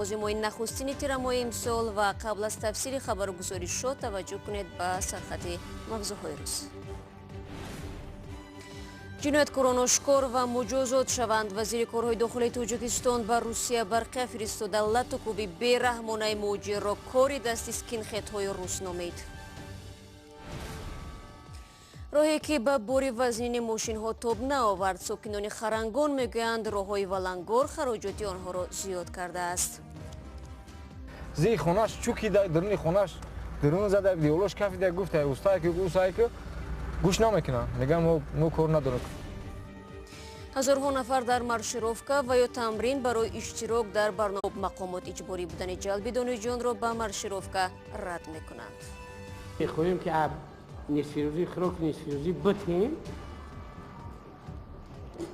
لوازم‌های نخستین تیرمای امسال و قبل از تفسیر خبرگزاری شد توجه کنید به سرخط موضوعهای روز. جنایتکاران آشکار و مجازات شوند. وزیر کارهای داخلی تاجیکستان به روسیه برقی فرستاده لطوکوبی بی‌رحمانه موجی را کاری دست اسکین‌خیت‌های روس نامید. راهی که به باری وزنین ماشین ها تاب نآورد. ساکنان خرنگان میگویند راههای ولنگار خراجات آنها را زیاد کرده است. زی خونش چوکی درون خونش درون زده دیولوش کافی ده گفته استای که گوش نمیکنه میگم مو کار نداره. هزارها نفر در مارشیروفکا و یا تمرین برای اشتراک در برنامه مقامات اجباری بودن جلب دانشجویان را به مارشیروفکا رد میکنند. میخواهیم که نصفی روزی خروک نصفی روزی بتیم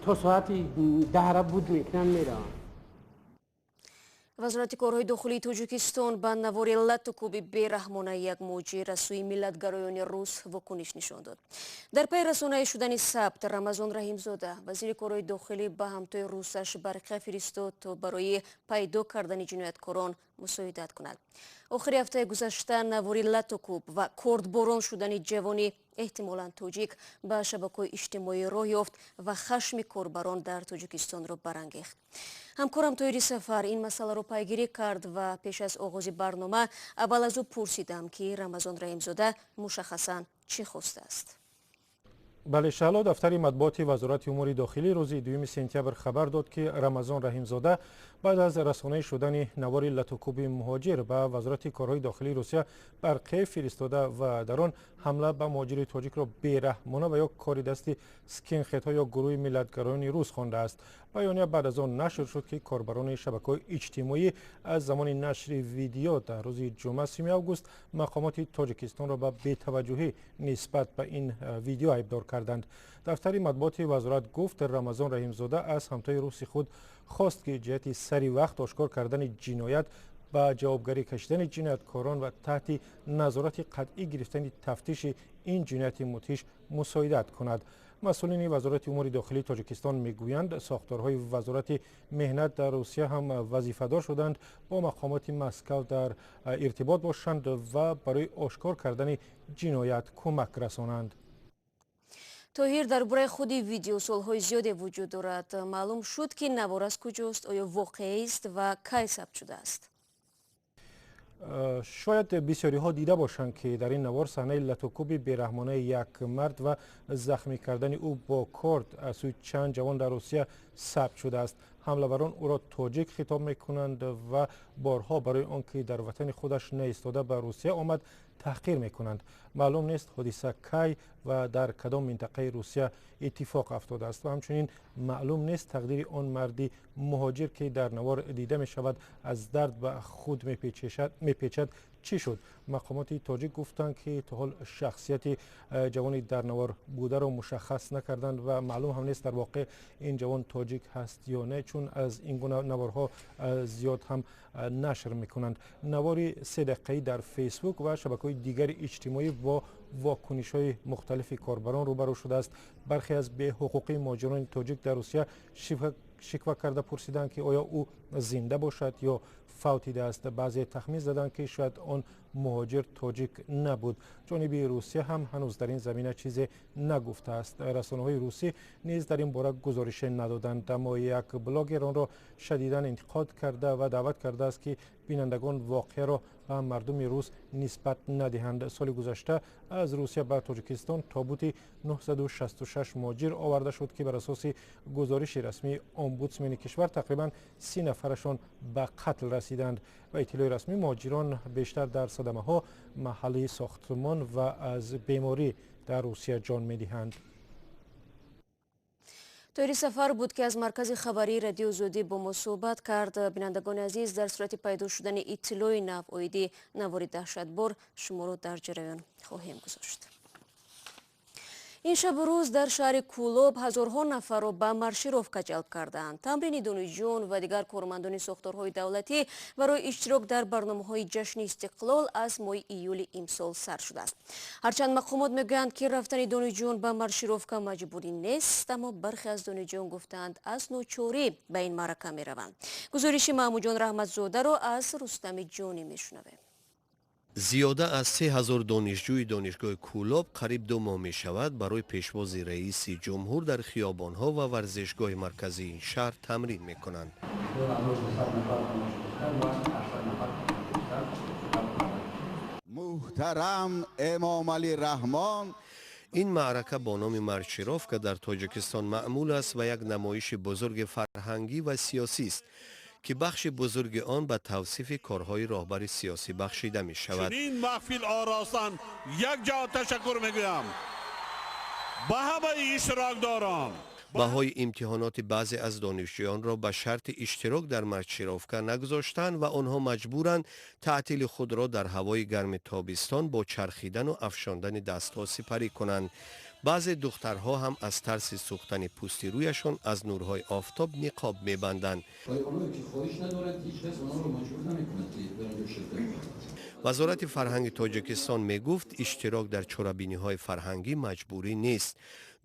تا ساعت 10 را بود میکنن میرن. وزارت کارهای داخلی تاجیکستان به نوار لطوکوبی بی‌رحمانه یک موجی را سوی ملتگرایان روس واکنش نشان داد. در پی رسانه شدن ثبت رمضان رحیمزاده وزیر کارهای داخلی به همتای روسش برقی فرستاد تا برای پیدا کردن جنایتکاران مساعدت کند. آخر هفته گذشته نوار لطوکوب و کردباران شدن جوانی احتمالاً تاجیک به شبکه‌های اجتماعی راه یافت و خشم کاربران در تاجیکستان را برانگیخت. همکارم طاهری سفر این مسئله را پیگیری کرد و پیش از آغاز برنامه اول از او پرسیدم که رمضان رحیمزاده مشخصاً چی خواسته است. بله شهلا دفتر مطبوعات وزارت امور داخلی روز 2 سپتامبر خبر داد که رمضان رحیمزاده بعد از رسانه شدن نوار لطوکوب مهاجر به وزارت کارهای داخلی روسیه برقی فرستاده و در آن حمله به مهاجر تاجیک را بی‌رحمانه و یا کاری دستی اسکین‌خیت‌ها یا گروه ملتگرایان روس خوانده است. بیانیه بعد از آن نشر شد که کاربران شبکه‌های اجتماعی از زمان نشر ویدیو در روز جمعه 3 آگوست مقامات تاجیکستان را به بی‌توجهی نسبت به این ویدیو ایبدار کردند. دفتر مطبوعات وزارت گفت رمضان رحیمزاده از همتای روس خود خواست که جهت سری وقت آشکار کردن جنایت با جوابگری کشیدن جنایتکاران و تحت نظارت قطعی گرفتن تفتیش این جنایت مدهش مساعدت کند. مسئولین وزارت امور داخلی تاجیکستان میگویند ساختارهای وزارت مهنت در روسیه هم وظیفه‌دار شدند با مقامات مسکو در ارتباط باشند و برای آشکار کردن جنایت کمک رسانند. طاهر درباره خود ویدیو سالهای زیادی وجود دارد. معلوم شد که نوار از کجاست؟ آیا واقعی است و کی ثبت شده است؟ شاید بسیاری ها دیده باشند که در این نوار صحنه لطوکوب بی‌رحمانه یک مرد و زخمی کردن او با کارد از سوی چند جوان در روسیه ثبت شده است. حمله‌وران او را تاجیک خطاب میکنند و بارها برای آنکه در وطن خودش نایستاده به روسیه آمد تحقیر میکنند. معلوم نیست حادثه کی و در کدام منطقه روسیه اتفاق افتاده است و همچنین معلوم نیست تقدیر آن مردی مهاجر که در نوار دیده می شود از درد به خود میپیچد چی شد؟ مقامات تاجیک گفتند که تا حال شخصیت جوانی در نوار بوده را مشخص نکردند و معلوم هم نیست در واقع این جوان تاجیک هست یا نه، چون از این گونه نوارها زیاد هم نشر میکنند. نواری 3 دقیقه‌ای در فیسبوک و شبکه‌های دیگر اجتماعی با واکنش‌های مختلف کاربران روبرو شده است. برخی از به حقوقی مهاجران تاجیک در روسیه شکوه کرده پرسیدند که آیا او زنده باشد یا فوت دیده است. بعضی تخمین زدند که شاید آن مهاجر تاجیک نبود. جانب روسیه هم هنوز در این زمینه چیزی نگفته است. رسانه‌های روسی نیز در این باره گزارش ندادند، اما یک بلاگر آن را شدیداً انتقاد کرده و دعوت کرده است که بینندگان واقعه را به مردم روس نسبت ندهند. سال گذشته از روسیه به تاجیکستان تابوت 966 مهاجر آورده شد که بر اساس گزارش رسمی امبودسمن کشور تقریباً 30 نفرشان به قتل رسیدند. و اطلاع رسمی مهاجران بیشتر در صدمه‌ها محلی ساختمان و از بیماری در روسیه جان می‌دهند. طاهری سفر بود که از مرکز خبری رادیو ازودی با ما صحبت کرد. بینندگان عزیز، در صورت پیدا شدن اطلاع نو آیدی نوار دهشتبار شما را در جریان خواهیم گذاشت. این شب و روز در شهر کولوب هزارها نفر را به مارشیروفکا جلب کردند. تمرین دانشجویان و دیگر کارمندان ساختارهای دولتی برای اشتراک در برنامه‌های جشن استقلال از ماه ایول امسال سر شده است. هرچند مقامات میگویند که رفتن دانشجویان به مارشیروفکا مجبوری نیست، اما برخی از دانشجویان گفتند از ناچاری به این معرکه میروند. گزارش محمود رحمتزاده را از رستم جانی میشنویم. زیاده از 3000 دانشجوی دانشگاه کولوب قریب 2 ماه می شود برای پیشواز رئیس جمهور در خیابانها و ورزشگاه مرکزی این شهر تمرین می کنند. محترم امام علی رحمان. این معرکه با نام مارشیروفکا در تاجیکستان معمول است و یک نمایش بزرگ فرهنگی و سیاسی است که بخش بزرگ آن به توصیف کارهای راهبر سیاسی بخشیده می شود. این محفل آراستن یک جا تشکر میگویم به همه اشتراک داران. بهای امتحانات بعضی از دانشجویان را به شرط اشتراک در مارشیروفکا نگذاشتند و آنها مجبورند تعطیل خود را در هوای گرم تابستان با چرخیدن و افشاندن دستها سپری کنند. بعضی دخترها هم از ترس سوختن پوست رویشان از نورهای آفتاب نقاب می‌بندند. وزارت فرهنگ تاجیکستان میگفت اشتراک در چرابینی‌های فرهنگی مجبوری نیست.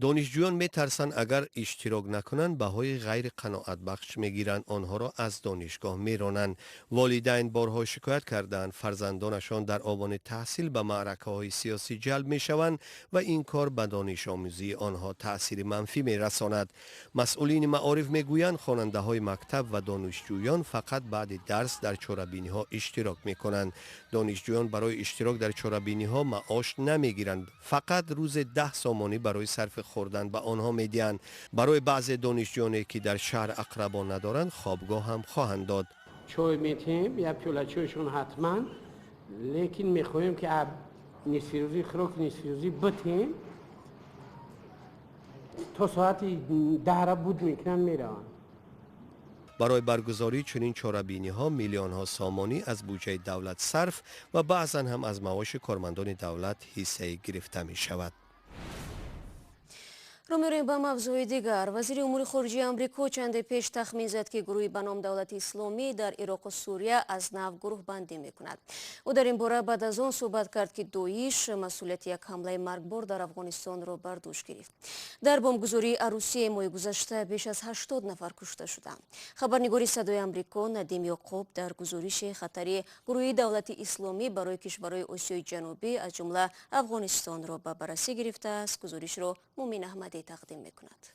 دانشجویان میترسند اگر اشتراک نکنند بهای غیر قناعت بخش میگیرند، آنها را از دانشگاه میرانند. والدین بارها شکایت کردند فرزندانشان در آوان تحصیل به معرکه‌های سیاسی جلب میشوند و این کار به دانش آموزی آنها تأثیر منفی میرساند. مسئولین معارف میگویند خواننده‌های مکتب و دانشجویان فقط بعد درس در چرابینی‌ها اشتراک میکنند. دانشجویان برای اشتراک در چرابینی‌ها معاش نمیگیرند، فقط روز 10 سامانی برای صرف خوردن به آنها میدهند. برای بعضی دانشجویانی که در شهر اقربا ندارند خوابگاه هم خواهند داد. چای میتیم یا پیاله چایشون حتما، لیکن میخوایم که نصف روزی خوراک نصف روزی بتیم تا ساعت 10 بود میکنن میرن. برای برگزاری چنین چرابینی‌ها میلیون‌ها سامانی از بودجه دولت صرف و بعضا هم از معاش کارمندان دولت حصه گرفته می شود. رو می‌رویم به موضوع دیگر. وزیر امور خارجه آمریکا چند پیش تخمین زد که گروهی به نام دولت اسلامی در عراق و سوریه از نو گروه بندی می‌کند. او در این باره بعد از آن صحبت کرد که داعش مسئولیت یک حمله مرگبار در افغانستان را بر دوش گرفت. در بمبگذاری عروسی ماه گذشته بیش از 80 نفر کشته شدند. خبرنگار صدای آمریکا ندیم یعقوب در گزارش خطر گروهی دولت اسلامی برای کشورهای آسیای جنوبی از جمله افغانستان را به بررسی گرفته است. گزارش را مومن احمدی تقدیم می‌کند.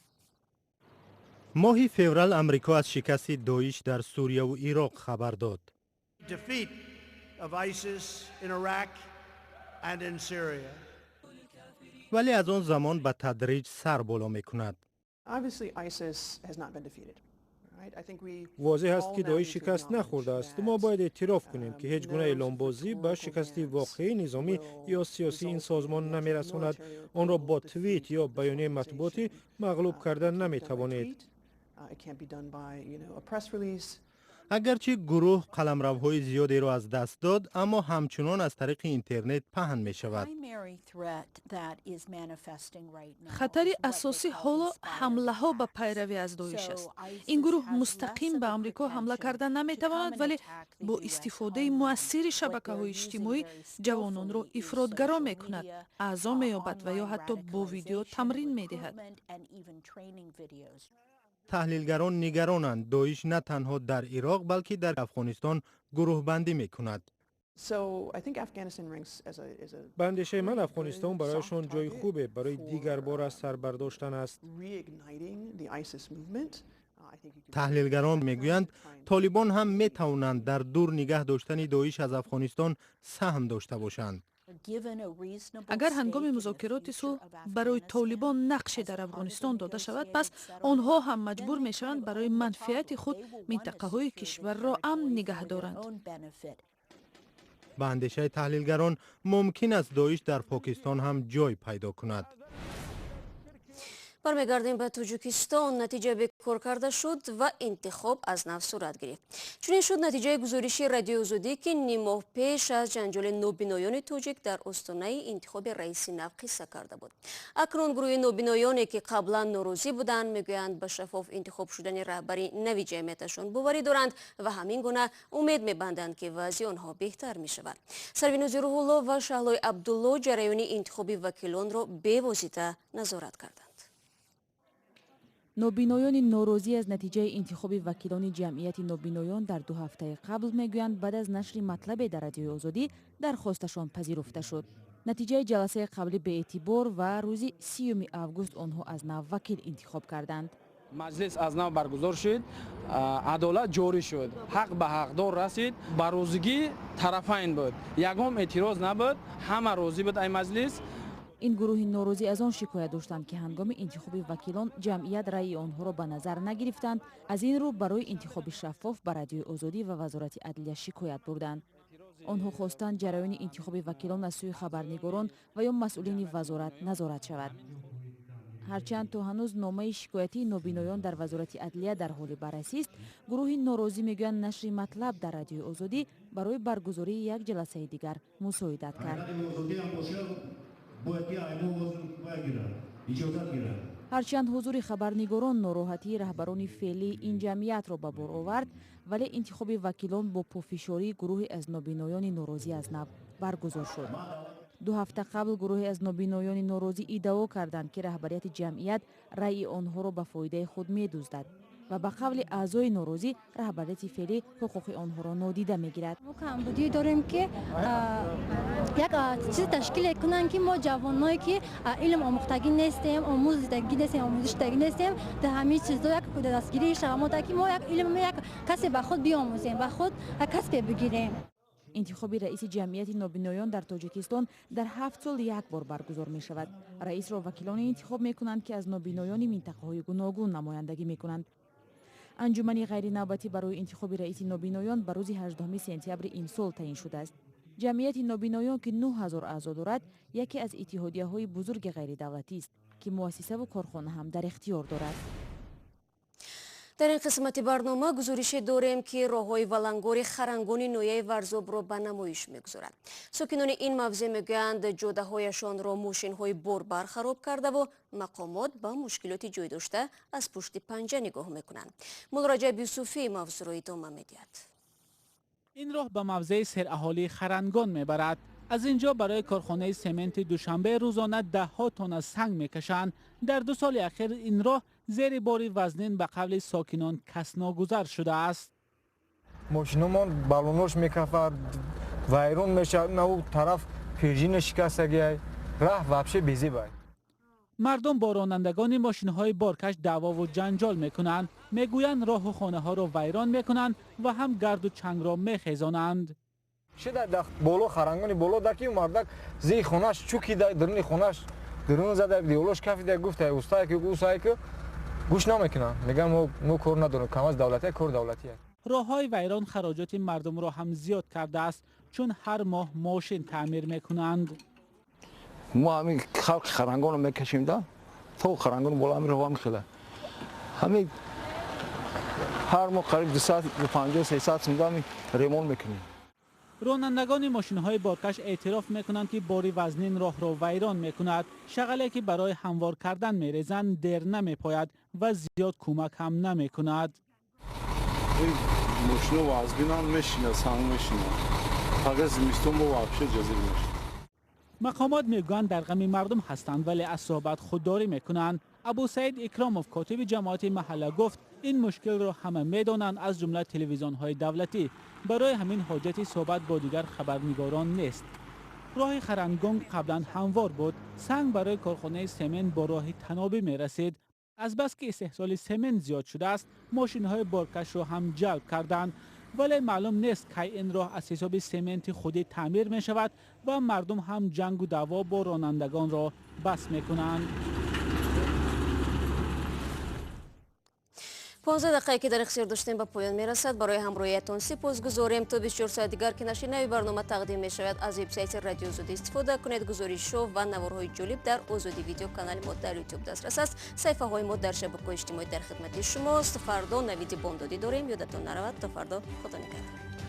ماه فوریه امریکا از شکست داعش در سوریه و عراق خبر داد. ولی از آن زمان به تدریج سر بالا می‌کند. واضح است که داعش شکست نخورده است. ما باید اعتراف کنیم که هیچ گونه اعلامبازی به شکستی واقعی نظامی یا سیاسی این سازمان نمی‌رساند. آن را با توییت یا بیانیه مطبوعاتی مغلوب کردن نمی‌توانید. اگرچه گروه قلمروهای زیادی را از دست داد، اما همچنان از طریق اینترنت پهن می شود. خطر اساسی حالا حمله ها به پیروی از داعش است. این گروه مستقیم به آمریکا حمله کردن نمی تواند، ولی با استفاده مؤثر شبکه‌های اجتماعی جوانان را افراطگرا می کند، اعضا می یابد و یا حتی با ویدیو تمرین می دهد. تحلیلگران نگرانند داعش نه تنها در عراق بلکه در افغانستان گروه بندی می کند. به اندیشه من افغانستان برایشان جای خوبه برای دیگر بار از سر برداشتن است. تحلیلگران میگویند طالبان هم می توانند در دور نگه داشتن داعش از افغانستان سهم داشته باشند. اگر هنگام مذاکرات صلح برای طالبان نقشی در افغانستان داده شود، پس آنها هم مجبور می شوند برای منفعت خود منطقه های کشور را امن نگه دارند. به اندیشه تحلیلگران ممکن است داعش در پاکستان هم جای پیدا کند. برمیگردیم به تاجیکستان. نتیجه بکار کرده شد و انتخاب از نو صورت گرفت. چنین شد نتیجه گزارشی رادیو آزادی که نیم ماه پیش از جنجال نوبینایان تاجیک در آستانه انتخاب رئیس نو قصه کرده بود. اکنون گروه نوبینایانی که قبلا ناراضی بودند میگویند به شفاف انتخاب شدن رهبری نوی جمعیتشان باوری دارند و همین گونه امید میبندند که وضع آنها بهتر می شود. سروینوزی روح الله و شهلای عبدالله جریان انتخاب وکیلان را به واسطه نظارت کردند. نوبینایان ناراضی از نتیجه انتخاب وکیلان جمعیت نوبینایان در 2 هفته قبل میگویند بعد از نشر مطلب در رادیو آزادی درخواستشان پذیرفته شد. نتیجه جلسه قبلی به اعتبار و روز 30 آگوست آنها از نو وکیل انتخاب کردند. مجلس از نو برگزار شد، عدالت جاری شد، حق به حقدار رسید، بروزگی طرفین بود، یگام اعتراض نبود، همه راضی بود این مجلس. این گروه ناراضی از آن شکایت داشتند که هنگام انتخاب وکیلان جمعیت رأی آنها را به نظر نگرفتند. از این رو برای انتخاب شفاف به رادیو آزادی و وزارت عدلیه شکایت بردند. آنها خواستند جریان انتخاب وکیلان از سوی خبرنگاران و یا مسئولین وزارت نظارت شود. هرچند تا هنوز نامه شکایتی نوبینایان در وزارت عدلیه در حال بررسی است، گروه ناراضی میگویند نشر مطلب در رادیو آزادی برای برگزاری یک جلسه دیگر مساعدت کرد. هرچند حضور خبرنگاران ناراحتی رهبران فعلی این جمعیت را به بار آورد، ولی انتخاب وکیلان با پافشاری گروه از نوبینایان ناراضی از نو برگزار شد. 2 هفته قبل گروه از نوبینایان ناراضی ادعا کردند که رهبریت جمعیت رأی آنها را به فایده خود می‌دزدد و به قول اعضای ناراضی رهبریت فعلی حقوق آنها را نادیده می‌گیرد. ما کمبودی داریم که یک چیز تشکیل کنند که ما جوانایی که علم آموختگی نیستیم، آموزشی نیستیم، آموزشی نیستیم، در همین چیزا یک دستگیری شما تا که ما یک علم یک کسی به خود بیاموزیم، به خود کسب بگیریم. انتخاب رئیس جمعیت نوبینایان در تاجیکستان در 7 سال یک بار برگزار می شود. رئیس را وکیلان انتخاب می کنند که از نوبینایان منطقه‌های گوناگون نمایندگی می کنند. انجمن غیر نوبتی برای انتخاب رئیس نوبینایان به روز 18 سپتامبر این سال تعیین شده است. جمعیت نوبینایان که 9000 اعضا دارد، یکی از اتحادیه‌های بزرگ غیر دولتی است که مؤسسه و کارخانه هم در اختیار دارد. در این قسمت برنامه گزارش داریم که راههای ولنگار خرنگان نویه ورزاب را به نمایش میگذارند. ساکنان این موضع میگویند جاده هایشان را ماشین های باربر خراب کرده و مقامات با مشکلاتی جای داشته از پشت پنجه نگاه میکنند. مولراجع یوسفی موضوع را ادامه میدهد. این راه به موضع سر اهالی خرنگان میبرد. از اینجا برای کارخانه سمنت دوشنبه روزانه 10 تن سنگ میکشند. در 2 سال اخیر این راه زیر بار وزنین به قول ساکنان کس ناگذر شده است. ماشینمان بالونش میکفد، ویرون میشه، نه طرف پرژین شکستگی، راه وابشه بیزی باید. مردم با رانندگان ماشین‌های بارکش دعوا و جنجال میکنند. میگویند راه و خانه ها را ویران میکنند و هم گرد و چنگ را میخیزانند. شده داخت بالا خرنگانی بالا دکی مردک زی خونش چوکی درنی خونش درون زده دیولوش کافی گفته استاد که گوش نمیکنه. میگم ما کار نداریم، کم از دولتی کار دولتیه. راه‌های ویران خراجات مردم را هم زیاد کرده است، چون هر ماه ماشین تعمیر میکنند. ما همین خلق خرنگان رو میکشیم دا تو خرنگان بالا همین راه میخله همین هر ماه قریب 250-300 میدامی ریمون میکنیم. رانندگان ماشین‌های بارکش اعتراف میکنند که باری وزنین راه را ویران میکند. شغله که برای هموار کردن میریزند در نمیپاید و زیاد کمک هم نمیکند. این ماشین وزنین هم میشینه، سنگ میشینه. فقط زمستون با وحشه جزیر میشه. مقامات میگویند در غم مردم هستند ولی از صحبت خودداری میکنند. ابو سعید اکراموف کاتب جماعت محله گفت این مشکل را همه میدانند از جمله تلویزیون‌های دولتی. برای همین حاجت صحبت با دیگر خبرنگاران نیست. راه خرنگان قبلا هموار بود. سنگ برای کارخانه سمنت با راه تنابی میرسید. از بس که استحصال سمنت زیاد شده است، ماشین‌های بارکش را هم جلب کردند. ولی معلوم نیست که این راه از حساب سمنت خودی تعمیر می شود و مردم هم جنگ و دعوا با رانندگان را بس می کنند. 15 دقیقه که در اختیار داشتیم به پایان میرسد. برای همراهیتان سپاسگزاریم. تا 24 ساعت دیگر که نشر نوی برنامه تقدیم می شود از وبسایت رادیو آزادی استفاده کنید. گزارش‌ها و نوارهای جالب در آزادی ویدیو کانال ما در یوتیوب دسترس است. صفحه های ما در شبکه‌های اجتماعی در خدمت شماست. فردا نوید بامدادی داریم. یادتان نرود تا فردا. خدا نگهدار.